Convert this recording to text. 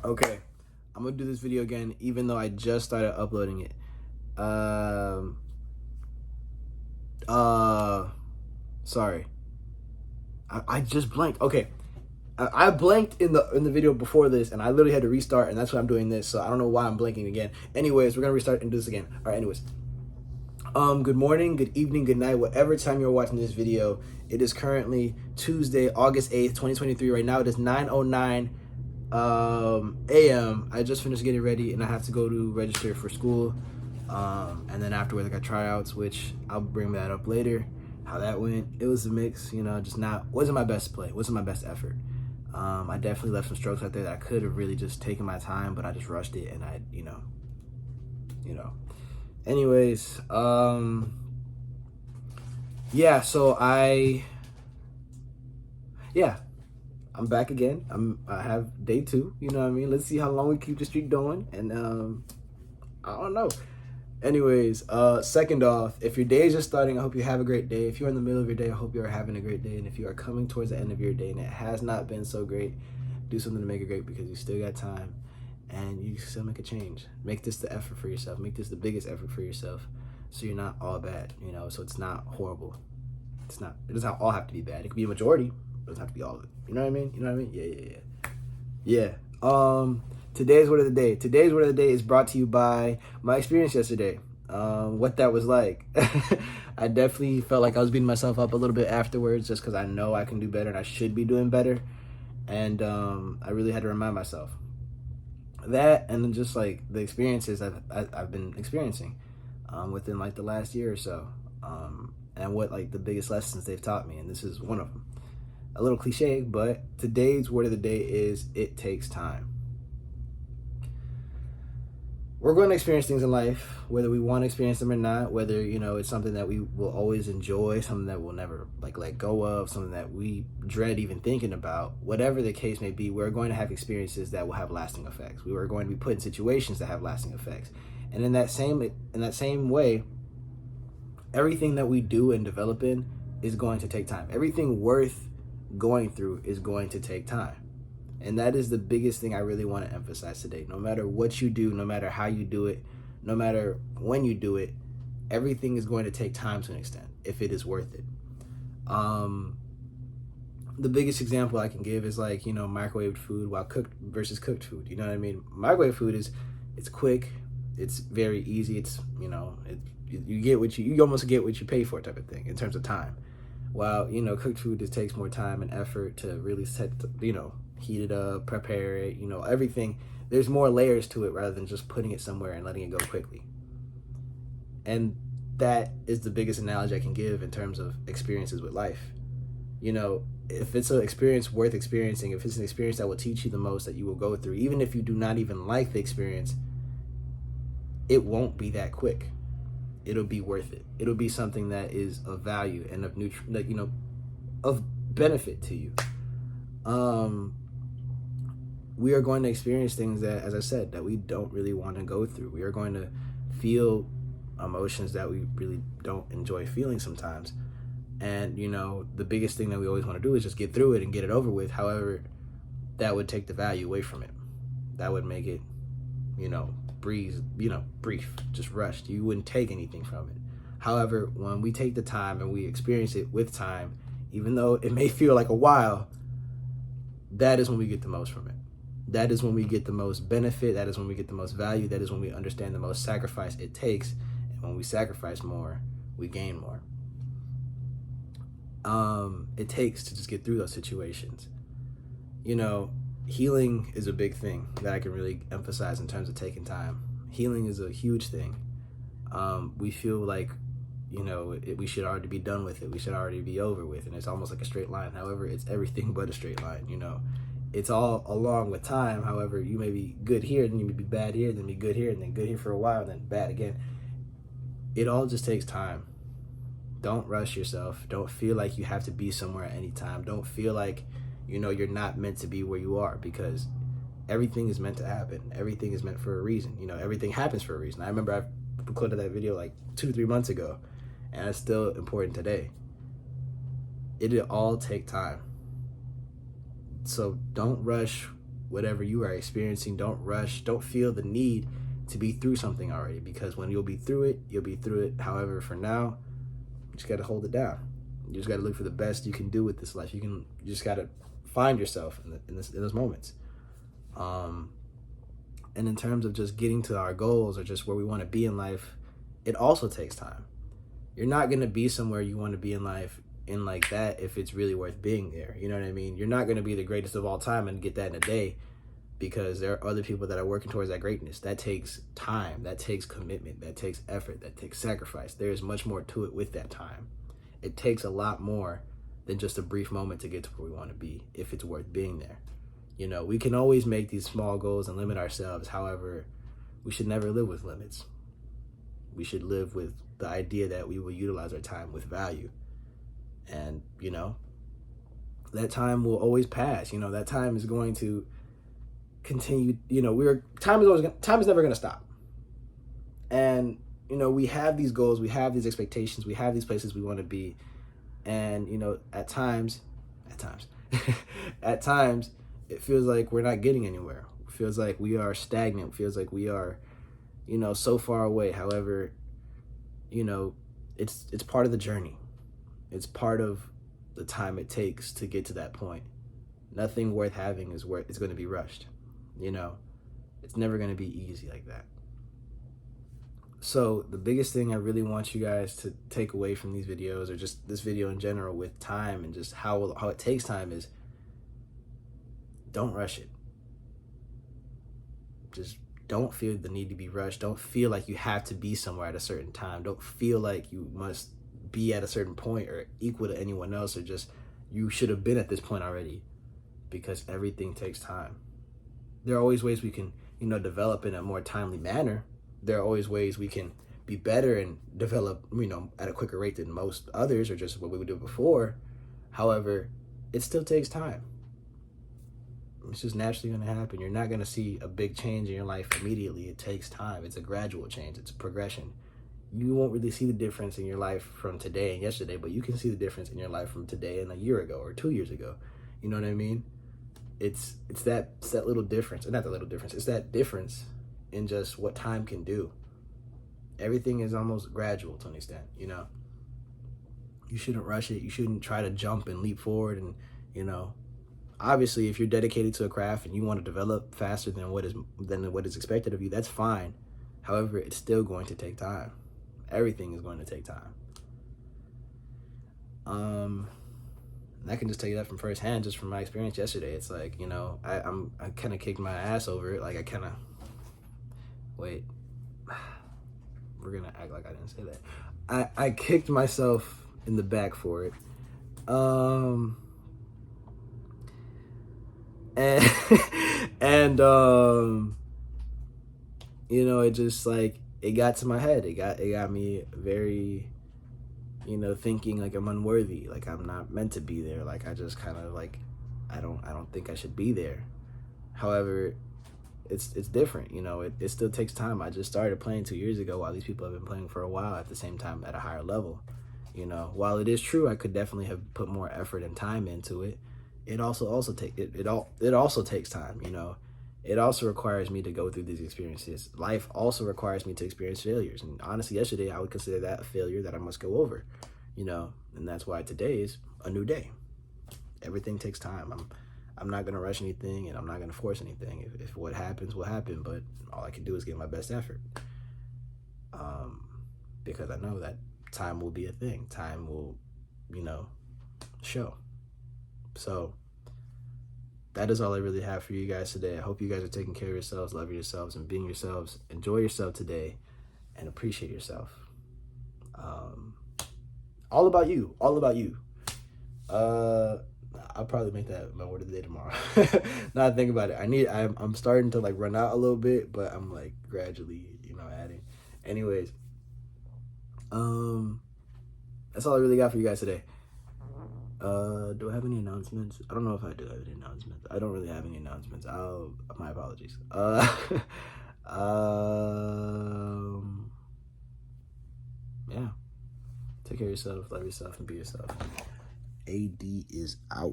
Okay, I'm gonna do this video again, even though I just started uploading it. Sorry, I just blanked. Okay, I blanked in the video before this, and I literally had to restart, and that's why I'm doing this. So I don't know why I'm blanking again. Anyways, we're gonna restart and do this again. All right. Anyways, good morning, good evening, good night, whatever time you're watching this video. It is currently Tuesday, August 8th, 2023. Right now, it is 9:09 a.m. I just finished getting ready, and I have to go to register for school. And then afterwards, I got tryouts, which I'll bring that up later. How that went, it was a mix, just wasn't my best play, wasn't my best effort. I definitely left some strokes out there that I could have really just taken my time, but I just rushed it, and Anyways, yeah. So I'm back again. I have day 2. You know what I mean? Let's see how long we keep the streak going, and I don't know. Anyways, second off, if your day is just starting, I hope you have a great day. If you're in the middle of your day, I hope you are having a great day. And if you are coming towards the end of your day and it has not been so great, do something to make it great, because you still got time and you still make a change. Make this the effort for yourself. Make this the biggest effort for yourself, so you're not all bad, so it's not horrible. It doesn't all have to be bad. It could be a majority, but it doesn't have to be all of it. You know what I mean? Yeah. Today's word of the day. Today's word of the day is brought to you by my experience yesterday. What that was like. I definitely felt like I was beating myself up a little bit afterwards, just because I know I can do better and I should be doing better. And I really had to remind myself that, and then just like the experiences I've been experiencing within like the last year or so, and what like the biggest lessons they've taught me, and this is one of them. A little cliche, but today's word of the day is it takes time. We're going to experience things in life, whether we want to experience them or not, whether, it's something that we will always enjoy, something that we'll never let go of, something that we dread even thinking about. Whatever the case may be, we're going to have experiences that will have lasting effects. We are going to be put in situations that have lasting effects. And in that same way, everything that we do and develop in is going to take time. Everything worth going through is going to take time. And that is the biggest thing I really want to emphasize today. No matter what you do, no matter how you do it, no matter when you do it, everything is going to take time to an extent, if it is worth it. The biggest example I can give is microwaved food while cooked versus cooked food. You know what I mean? Microwave food it's quick, it's very easy, it's you get you almost get what you pay for, type of thing, in terms of time. While cooked food just takes more time and effort to really heat it up, prepare it, everything. There's more layers to it rather than just putting it somewhere and letting it go quickly. And that is the biggest analogy I can give in terms of experiences with life. If it's an experience worth experiencing, if it's an experience that will teach you the most, that you will go through, even if you do not even like the experience, it won't be that quick. It'll be worth it. It'll be something that is of value and of of benefit to you. We are going to experience things that, as I said, that we don't really want to go through. We are going to feel emotions that we really don't enjoy feeling sometimes. And, the biggest thing that we always want to do is just get through it and get it over with. However, that would take the value away from it. That would make it, brief, just rushed. You wouldn't take anything from it. However, when we take the time and we experience it with time, even though it may feel like a while, that is when we get the most from it. That is when we get the most benefit. That is when we get the most value. That is when we understand the most sacrifice it takes. And when we sacrifice more, we gain more. It takes to just get through those situations. Healing is a big thing that I can really emphasize in terms of taking time. Healing is a huge thing. We feel like, we should already be done with it. We should already be over with. And it's almost like a straight line. However, it's everything but a straight line, It's all along with time. However, you may be good here, then you may be bad here, then be good here, and then good here for a while, and then bad again. It all just takes time. Don't rush yourself. Don't feel like you have to be somewhere at any time. Don't feel like, you're not meant to be where you are, because everything is meant to happen. Everything is meant for a reason. Everything happens for a reason. I remember I recorded that video like 2-3 months ago, and it's still important today. It'll all take time. So don't rush whatever you are experiencing. Don't rush. Don't feel the need to be through something already, because when you'll be through it, you'll be through it. However, for now, you just got to hold it down. You just got to look for the best you can do with this life. You just got to find yourself in those moments. And in terms of just getting to our goals or just where we want to be in life, it also takes time. You're not going to be somewhere you want to be in life in like that if it's really worth being there. You know what I mean? You're not going to be the greatest of all time and get that in a day, because there are other people that are working towards that greatness. That takes time. That takes commitment. That takes effort. That takes sacrifice. There is much more to it with that time. It takes a lot more than just a brief moment to get to where we want to be if it's worth being there. You know, we can always make these small goals and limit ourselves. However, we should never live with limits. We should live with the idea that we will utilize our time with value. And, you know, that time will always pass. You know, that time is going to continue. You know, time is never going to stop. And, you know, we have these goals, we have these expectations, we have these places we want to be. And, you know, at times, at times, it feels like we're not getting anywhere. It feels like we are stagnant. It feels like we are, you know, so far away. However, you know, it's part of the journey. It's part of the time it takes to get to that point. Nothing worth having is going to be rushed. You know, it's never going to be easy like that. So the biggest thing I really want you guys to take away from these videos, or just this video in general with time and just how it takes time, is don't rush it. Just don't feel the need to be rushed. Don't feel like you have to be somewhere at a certain time. Don't feel like you must be at a certain point or equal to anyone else, or just you should have been at this point already, because everything takes time. There are always ways we can, you know, develop in a more timely manner. There are always ways we can be better and develop, you know, at a quicker rate than most others, or just what we would do before. However, it still takes time. It's just naturally going to happen. You're not going to see a big change in your life immediately. It takes time. It's a gradual change. It's a progression. You won't really see the difference in your life from today and yesterday, but you can see the difference in your life from today and a year ago or 2 years ago. You know what I mean? It's that little difference, not the little difference. It's that difference in just what time can do. Everything is almost gradual to an extent, you know. You shouldn't rush it. You shouldn't try to jump and leap forward. And, you know, obviously, if you're dedicated to a craft and you want to develop faster than what is expected of you, that's fine. However, it's still going to take time. Everything is going to take time. And I can just tell you that from firsthand, just from my experience yesterday. It's like, you know, I kind of kicked my ass over it. Like, wait, we're gonna act like I didn't say that. I kicked myself in the back for it. And you know, it just like, it got to my head. It got me very, you know, thinking like I'm unworthy, like I'm not meant to be there. Like, I just kind of like, I don't think I should be there. However, it's different, you know. It still takes time. I just started playing 2 years ago, while these people have been playing for a while at the same time at a higher level. You know, while it is true I could definitely have put more effort and time into it, it also takes time, you know. It also requires me to go through these experiences. Life also requires me to experience failures. And honestly, yesterday I would consider that a failure that I must go over, you know. And that's why today is a new day. Everything takes time. I'm not going to rush anything, and I'm not going to force anything. If what happens will happen, but all I can do is give my best effort. Because I know that time will be a thing. Time will, you know, show. So that is all I really have for you guys today. I hope you guys are taking care of yourselves, loving yourselves, and being yourselves. Enjoy yourself today and appreciate yourself. All about you. All about you. I'll probably make that my word of the day tomorrow. Now I think about it, I'm starting to like run out a little bit, but I'm like gradually, you know, adding. Anyways, that's all I really got for you guys today. Do I have any announcements? I don't know if I do have any announcements. I don't really have any announcements. My apologies. Yeah. Take care of yourself, love yourself, and be yourself. AD is out.